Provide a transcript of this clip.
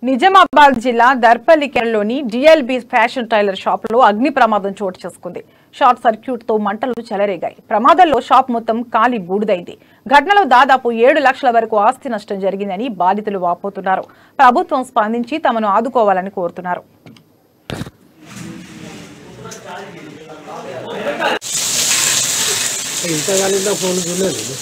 నిజామాబాద్ జిల్లా దర్పల్లిలోని DLB fashion tailor shop లో అగ్ని ప్రమాదం చోటు చేసుకుంది. షార్ట్ సర్క్యూట్ తో మంటలు చెలరేగాయి. ప్రమాదంలో షాప్ మొత్తం కాలి బూడిదైంది. ఘటనలో దాదాపు 7 లక్షల వరకు ఆస్తి నష్టం జరిగిందని బాధితులు వాపోతున్నారు. ప్రభుత్వం స్పందించి తమను ఆదుకోవాలని కోరుతున్నారు. ఇంతకాలంలో ఫోన్ చూడలేదు.